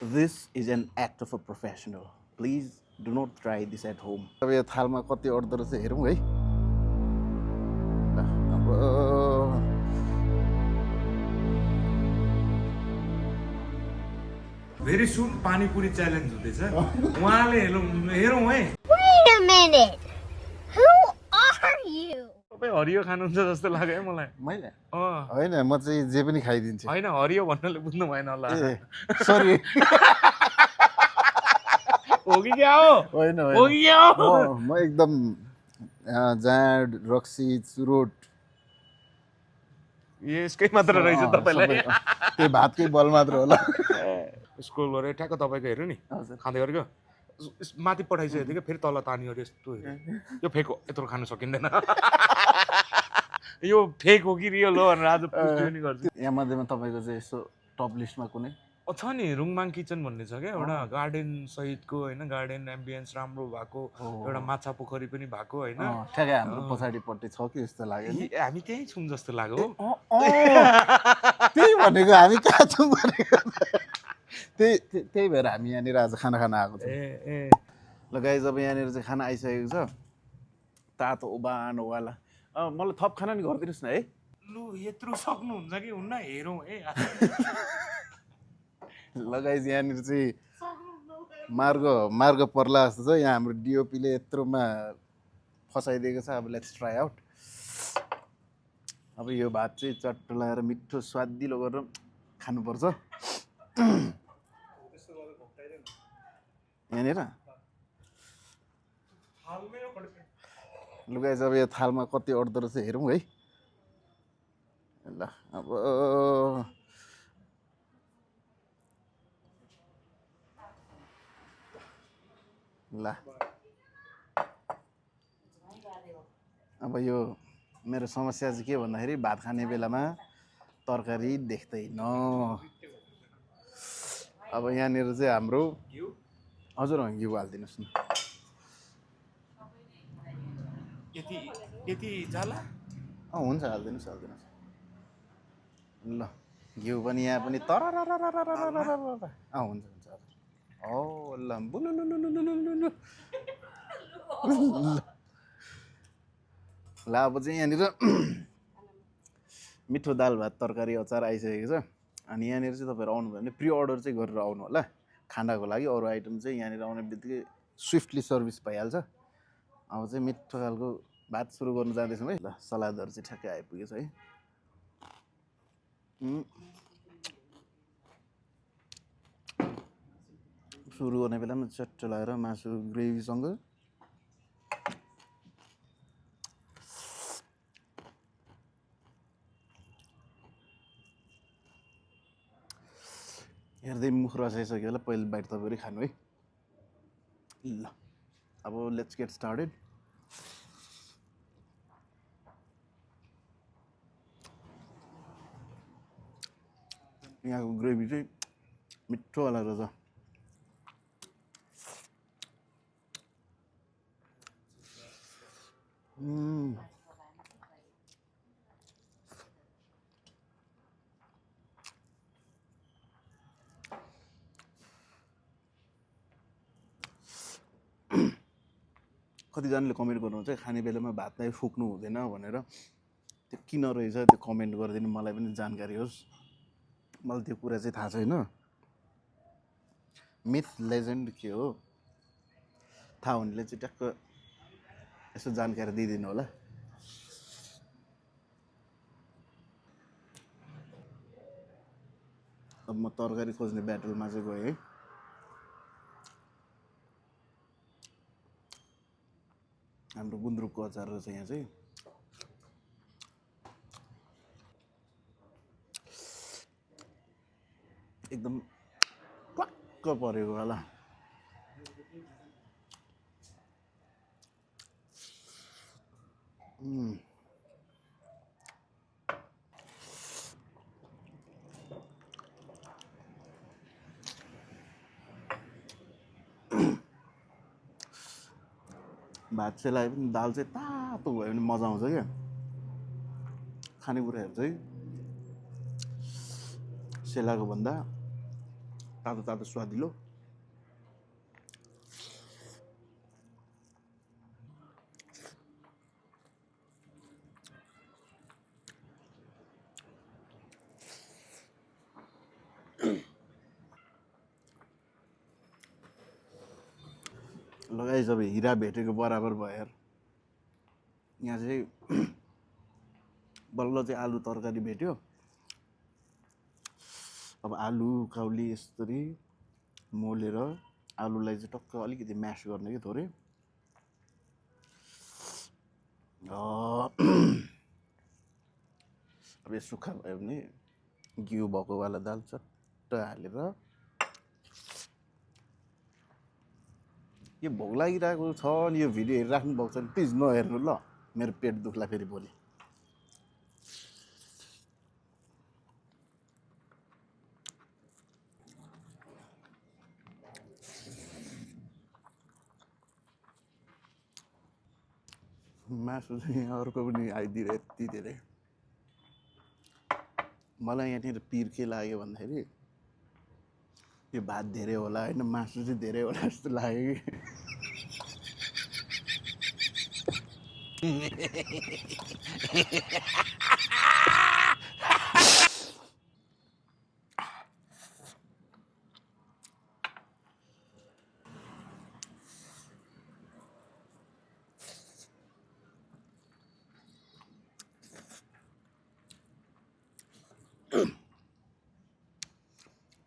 This is an act of a professional. Please do not try this at home. अब यो थालमा कति अट्दो रहेछ हेरौँ है। ल अब भेरी सुन पानीपुरी च्यालेन्ज हुँदैछ उहाँले हेरौँ है। Wait a minute. Who are you? तपाईँ हरियो खानुहुन्छ जस्तो लाग्यो है मलाई। मैले अँ होइन म चाहिँ जे पनि खाइदिन्छु। होइन हरियो भन्नाले बुझ्नु भएन होला। ए सरी हो कि क्या हो? होइन हो कि क्या हो? म एकदम जाँड रक्सी चुरोट यसकै मात्र रहेछ तपाईँलाई। त्यो भातकै बल मात्र होला। स्कुल गरेर ठ्याक्क तपाईँको हेर्नु नि खाँदै गरेको माथि पठाइसकेको थियो कि फेरि तल तानियो अरे यस्तो हेऱ्यो। यो फेक हो यत्रो खानु सकिँदैन। यो फेक हो कि रियल हो भनेर आज पुष्टि पनि गर्छु। यहाँ मध्येमा तपाईँको चाहिँ यसो टप लिस्टमा कुनै छ नि रुङमाङ किचन भन्ने छ क्या एउटा गार्डन सहितको होइन गार्डन एम्बियन्स राम्रो भएको एउटा माछा पोखरी पनि भएको होइन। ठ्याक्कै हाम्रो पछाडिपट्टि छ कि जस्तो लाग्यो नि। हामी त्यहीँ छौँ जस्तो लाग्यो। त्यही भनेको हामी कहाँ छौँ भनेको त्यही भएर हामी यहाँनिर आज खाना खान आएको छौँ। ल गाइज अब यहाँनिर चाहिँ खाना आइसकेको छ तातो उबान वाला। मलाई थप खाना नि गरिदिनुहोस् न है। लु यत्रो सक्नुहुन्छ कि हुन्न हेरौँ है। ल गाइज यहाँनिर चाहिँ मार्ग पर्ला जस्तो छ। यहाँ हाम्रो डिओपीले यत्रोमा फसाइदिएको छ। अब लेट्स ट्राई आउट। अब यो भात चाहिँ चट्ट लगाएर मिठो स्वादिलो गरेर खानुपर्छ यहाँनिर। लु गाइज अब यो थालमा कति अट्दो रहेछ हेरौँ है। ल अब ल अब यो मेरो समस्या चाहिँ के भन्दाखेरि भात खाने बेलामा तरकारी देख्दैन। अब यहाँनिर चाहिँ हाम्रो हजुर घिउ हालिदिनुहोस् न। यति जाला हुन्छ हालिदिनुहोस् हालिदिनुहोस्। ल घिउ पनि यहाँ पनि तर हुन्छ हुन्छ ओ ल बुलुलुलुलुलुलु। ल अब चाहिँ यहाँनिर मिठो दाल भात तरकारी अचार आइसकेको छ। अनि यहाँनिर चाहिँ तपाईँहरू आउनुभयो भने प्रि अर्डर चाहिँ गरेर आउनु होला खानाको लागि। अरू आइटम चाहिँ यहाँनिर आउने बित्तिकै स्विफ्टली सर्भिस भइहाल्छ। अब चाहिँ मिठो खालको भात सुरु गर्नु जाँदैछौँ है। ल सलादहरू चाहिँ ठ्याक्कै आइपुगेछ है। सुरु गर्ने बेलामा चट्ट लगाएर मासु ग्रेभीसँग हेर्दै मुख रसाइसक्यो होला। पहिलो बाइट तपाईँहरू खानु है। ल अब लेट्स गेट स्टार्टेड। यहाँको ग्रेभी चाहिँ मिठो वाला रहेछ। कतिजनाले कमेन्ट गर्नुहुन्छ खाने बेलामा भात नै फुक्नु हुँदैन भनेर। त्यो किन रहेछ त्यो कमेन्ट गरिदिनु मलाई पनि जानकारी होस्। मलाई त्यो कुरा चाहिँ थाहा छैन। मिथ लेजेन्ड के हो थाहा हुनेले चाहिँ ट्याक्क यसो जानकारी दिइदिनु होला। अब म तरकारी खोज्ने ब्याटलमा चाहिँ गएँ है। हाम्रो गुन्द्रुकको अचार रहेछ यहाँ चाहिँ। एकदम ट्वाक्क परेको होला। भात सेलाए पनि दाल चाहिँ तातो भयो भने मजा आउँछ क्या। खानेकुराहरू चाहिँ सेलाको भन्दा तातो तातो स्वादिलो लगाइ सबै हिरा भेटेको बराबर भयो यार यहाँ चाहिँ बल्ल चाहिँ आलु तरकारी भेट्यो अब आलु काउली यसरी मोलेर आलुलाई चाहिँ टक्क अलिकति म्यास गर्ने कि थोरै अब यो सुक्खा भयो भने घिउ भएकोवाला दाल चट्ट हालेर यो भोक लागिरहेको छ अनि यो भिडियो हेरिराख्नु भएको छ भने प्लिज नहेर्नु ल मेरो पेट दुख्ला फेरि भोलि मासु चाहिँ अर्को पनि आइदिएर यति धेरै मलाई यहाँनिर पिर के लाग्यो भन्दाखेरि यो भात धेरै होला होइन मासु चाहिँ धेरै होला जस्तो लाग्यो कि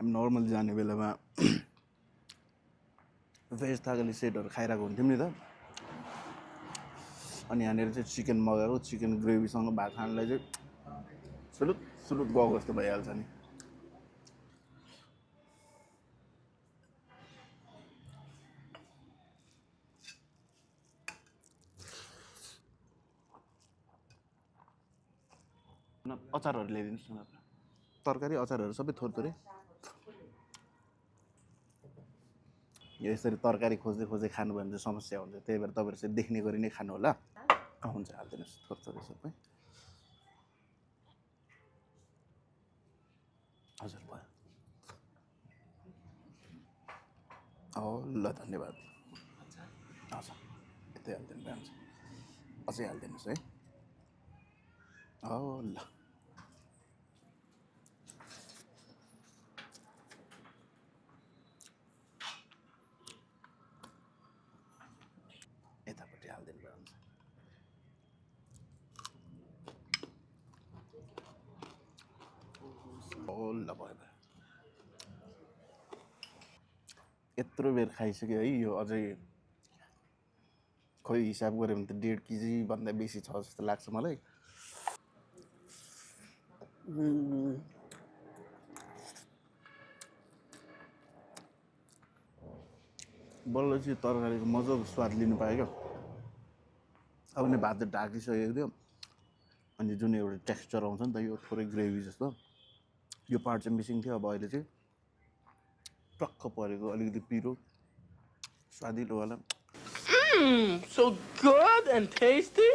हामी नर्मली जाने बेलामा भेज थाकली सेटहरू खाइरहेको हुन्थ्यौँ नि त अनि यहाँनिर चाहिँ चिकन मगाएको चिकन ग्रेभीसँग भात खानलाई चाहिँ सुलुत सुलुत गएको जस्तो भइहाल्छ नि अचारहरू ल्याइदिनुहोस् न तरकारी अचारहरू सबै थोरै थोरै यसरी तरकारी खोज्दै खोज्दै खानुभयो भने चाहिँ समस्या हुन्छ त्यही भएर तपाईँहरू चाहिँ देख्ने गरी नै खानु होला हुन्छ हालिदिनुहोस् थोरै थोरै सबै हजुर भयो ल धन्यवाद हजुर यतै हालिदिनु भयो हुन्छ अझै हालिदिनुहोस् है ल यतापट्टि हालिदिनु भयो हुन्छ ल भयो भयो यत्रो बेर खाइसक्यो है यो अझै खोइ हिसाब गऱ्यो भने त 1.5 केजी भन्दा बेसी छ जस्तो लाग्छ मलाई बल्ल चाहिँ तरकारीको मजाको स्वाद लिनु पायो क्या अब नि भात ढाकिसकेको थियो अनि जुन एउटा टेक्स्चर आउँछ नि त यो थोरै ग्रेभी जस्तो यो पार्ट चाहिँ मिसिङ थियो अब अहिले चाहिँ टक्क परेको अलिकति पिरो स्वादिलो होला So good and tasty.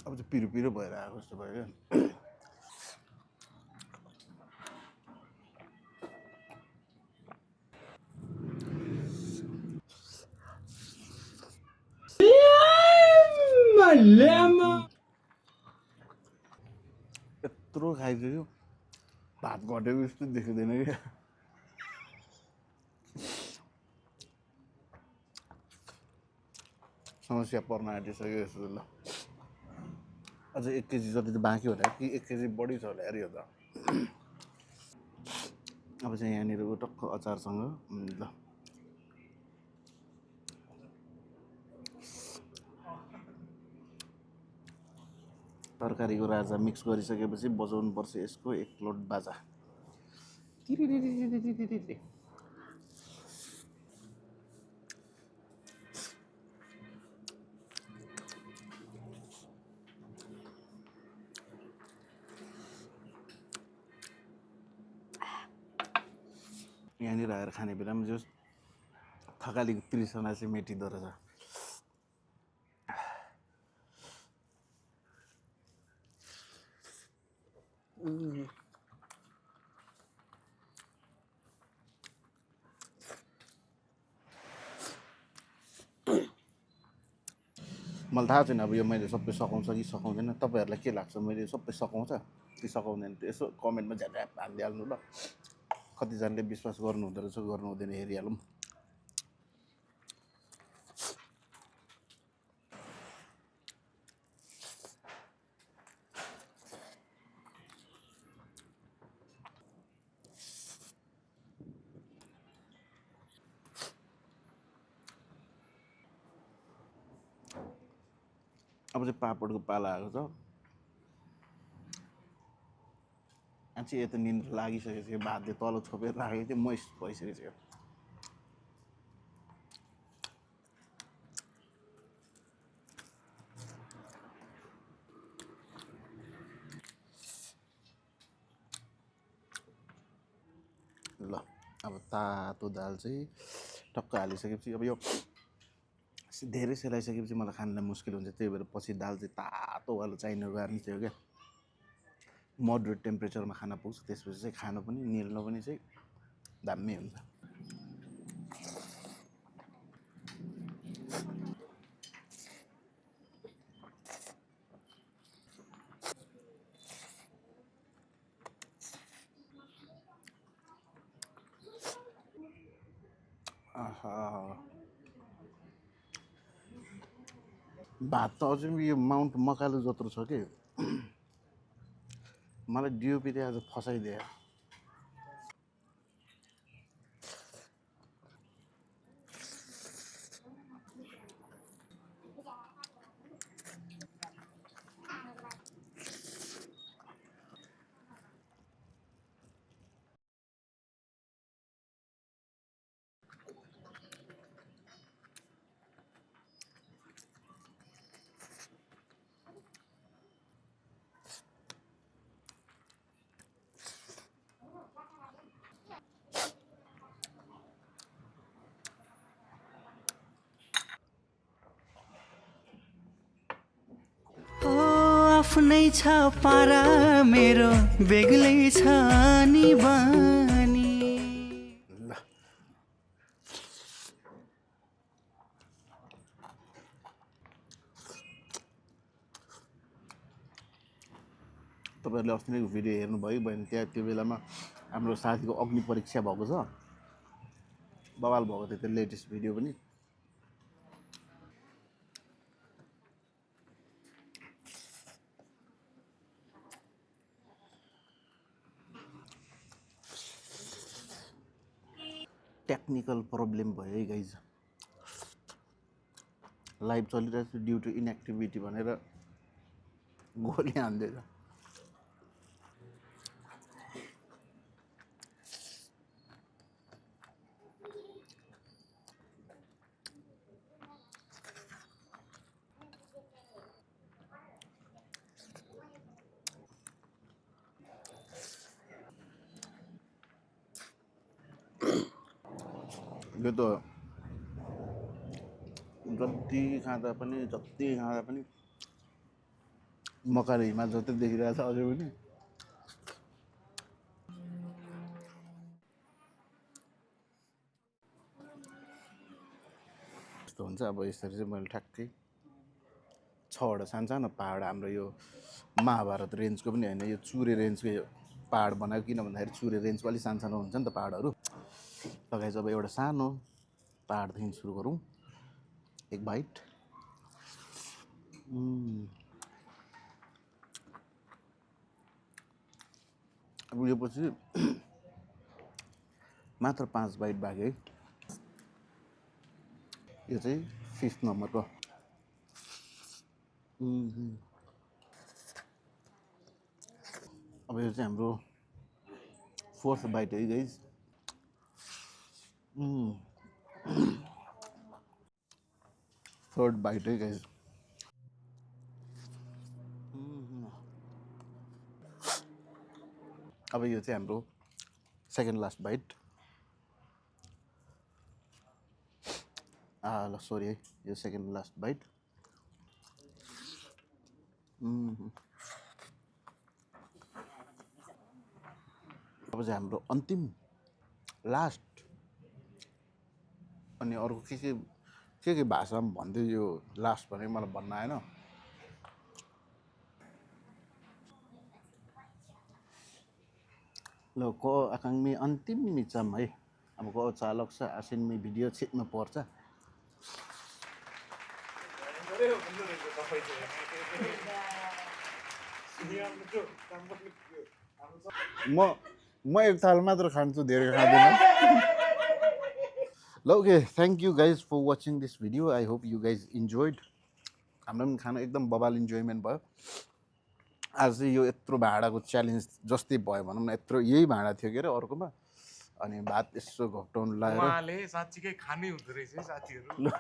अब चाहिँ पिरो पिरो भएर आएको जस्तो भयो क्या यत्रो खाइसक्यो भात घटेको जस्तो देखिँदैन कि समस्या पर्न आँटिसक्यो जस्तो ल अझ 1 केजी जति त बाँकी होला कि 1 केजी बढी छ होला यार यो त अब चाहिँ यहाँनिर टक्क अचारसँग ल तरकारीको राजा मिक्स गरिसकेपछि बजाउनु पर्छ यसको 1 लोट बाजा यहाँनिर आएर खाने बेलामा जो थकालीको तृष्णा चाहिँ मेटिँदो रहेछ। मलाई थाहा छैन अब यो मैले सबै सकाउँछ कि सकाउँदैन। तपाईँहरूलाई के लाग्छ मैले सबै सकाउँछ कि सकाउँदैन त्यो यसो कमेन्टमा झ्याप हालिदिइहाल्नु ल। कतिजनाले विश्वास गर्नु हुँदो रहेछ गर्नु हुँदैन हेरिहालौँ। अब चाहिँ पापडको पाला आएको छ। चाहिँ यता निन्द्रा लागिसकेको थियो, भातले तल छोपेर राखेको थियो, मोइस्ट भइसकेको थियो। ल अब तातो दाल चाहिँ टक्क हालिसकेपछि अब यो धेरै सेलाइसकेपछि मलाई खानलाई मुस्किल हुन्छ, त्यही भएर पछि दाल चाहिँ तातोवाला चाहिने गर्नु थियो क्या। मोडरेट टेम्परेचरमा खाना पुग्छ, त्यसपछि चाहिँ खानु पनि निल्नु पनि चाहिँ दामी हुन्छ। भात त अझै यो माउन्ट मकालु जत्रो छ कि मलाई डिओपीले आज फसाइदियो। आफ्नै छ पारा मेरो बेग्लै छ नि बानी। ल तपाईँहरूले अस्ति नै भिडियो हेर्नुभयो भने त्यहाँ त्यो बेलामा हाम्रो साथीको अग्नि परीक्षा भएको छ, बवाल भएको थियो त्यो लेटेस्ट भिडियो पनि। टेक्निकल प्रब्लम भयो है गाइज, लाइभ चलिरहेको छ ड्यु टु इनएक्टिभिटी भनेर गोली हान्दैछ। यो त जति खाँदा पनि मकर हिमाल जति देखिरहेको छ अझै पनि। यस्तो हुन्छ अब यसरी चाहिँ मैले ठ्याक्कै 6वटा सानसानो पहाड हाम्रो यो महाभारत रेन्जको पनि होइन, यो चुरे रेन्जको यो पहाड बनायो। किन भन्दाखेरि चुरे रेन्जको अलिक सानसानो हुन्छ नि त पहाडहरू। लगाएपछि अब एउटा सानो पहाडदेखि सुरु गरौँ। एक बाइट। अब यो पछि मात्र 5 बाइट बाँकी है। यो चाहिँ 5th नम्बरको। अब यो चाहिँ हाम्रो 4th बाइट है गाइज। 3rd बाइट है गाइज। अब यो चाहिँ हाम्रो 2nd लास्ट बाइट। ल सरी है यो सेकेन्ड लास्ट बाइट अब चाहिँ हाम्रो अन्तिम लास्ट अनि अर्को के भाषामा भन्दै यो लास्ट भनेको मलाई भन्न आएन ल को akan mi antim mi cham है अब को चालक छ आसिन mi भिडियो छिटमा पर्छ म एक थाल मात्र खान्छु धेरै खाँदिन ल okay thank you guys for watching this video I hope you guys enjoyed हाम्रो पनि खाना एकदम बबाल इन्जोयमेन्ट भयो आज चाहिँ यो यत्रो भाँडाको च्यालेन्ज जस्तै भयो भनौँ न यत्रो यही भाँडा थियो के अरे अर्कोमा अनि भात यसो घोप्टाउनु लगाएर उहाँले साँच्चीकै खानै हुँदो रहेछ है साथीहरू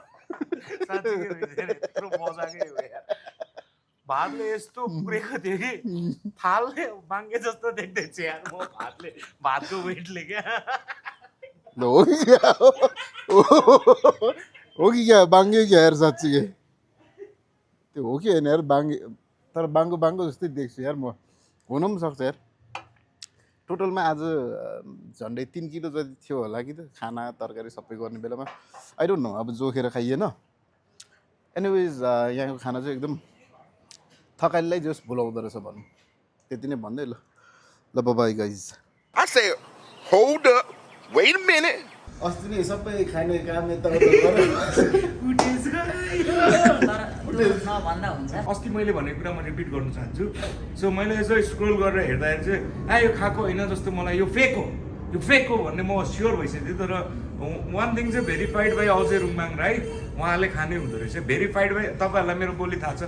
साँच्चीकै यत्रो मजाकै हो यार भातले यस्तो पुरेको थियो कि थालले बाङ्गे जस्तो देख्दैछ यार म भातको वेटले क्या हो कि क्या बाङ्गे क्या यार साँच्चीकै त्यो हो कि होइन यार बाङ्गे तर बाङ्गो जस्तै देख्छु यार म हुन पनि सक्छ यार टोटलमा आज झन्डै 3 किलो जति थियो होला कि त खाना तरकारी सबै गर्ने बेलामा आई डोन्ट नो अब जोखेर खाइएन एनिवेज यहाँको खाना चाहिँ एकदम थकालीलाई जस भुलाउँदो रहेछ भनौँ त्यति नै भन्दै ल by guys I said, hold up, wait a minute. अस्ति नै सबै खाने काम यता अस्ति मैले भनेको कुरा म रिपिट गर्न चाहन्छु सो मैले यसो स्क्रोल गरेर हेर्दाखेरि चाहिँ यो खाएको होइन जस्तो मलाई यो फेक हो भन्ने म स्योर भइसकेको थिएँ तर वान थिङ चाहिँ भेरिफाइड बाई अजय रुङमाङ राई उहाँले खाने हुँदो रहेछ भेरिफाइड बाई तपाईँहरूलाई मेरो बोली थाहा छ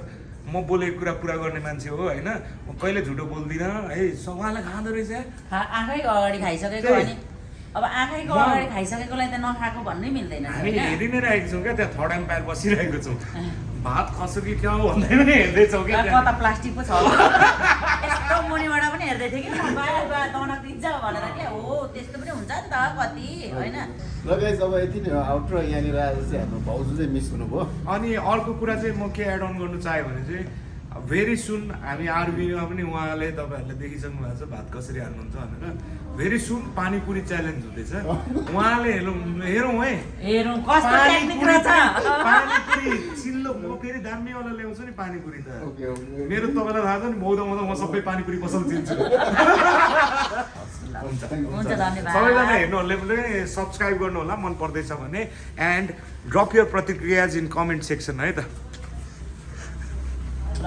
म बोलेको कुरा पुरा गर्ने मान्छे हो होइन म कहिले झुटो बोल्दिनँ है उहाँले खाँदो रहेछ आँखैको अगाडि खाइसकेको अनि अब आँखैको अगाडि खाइसकेकोलाई त नखाएको भन्नै मिल्दैन हामी हेरि नै रहेको छौँ क्या त्यहाँ थर्ड एम्पायर बसिरहेको छौँ भात खस्यो कि क्या हो भन्दै पनि हेर्दैछौँ क्या कता प्लास्टिक पो छ यस्तो मुनिबाट पनि हेर्दै थिएँ कि तनक दिन्छ भनेर क्या हो त्यस्तो पनि हुन्छ नि त कति होइन ल गाइज अब यति नै हो आउट र यहाँनिर आज चाहिँ हाम्रो भाउजू चाहिँ मिस हुनुभयो अनि अर्को कुरा चाहिँ म के एड अन गर्नु चाहेँ भने चाहिँ भेरी सुन हामी आरबीमा पनि उहाँले तपाईँहरूले देखिसक्नु भएको छ भात कसरी हाल्नुहुन्छ भनेर भेरी सुन पानीपुरी च्यालेन्ज हुँदैछ उहाँले हेरौँ है हेरौँ कस्तो टेक्निक रहेछ पानीपुरी चिल्लो म फेरि दामीवाला ल्याउँछु नि पानीपुरी त मेरो तपाईँलाई थाहा छ नि मौदा म सबै पानीपुरी पसल चिन्छु हुन्छ धन्यवाद सबैजना हेर्नुहुने पनि सब्सक्राइब गर्नु होला मन पर्दैछ भने एन्ड ड्रप यर प्रतिक्रियाज इन कमेन्ट सेक्सन है त ल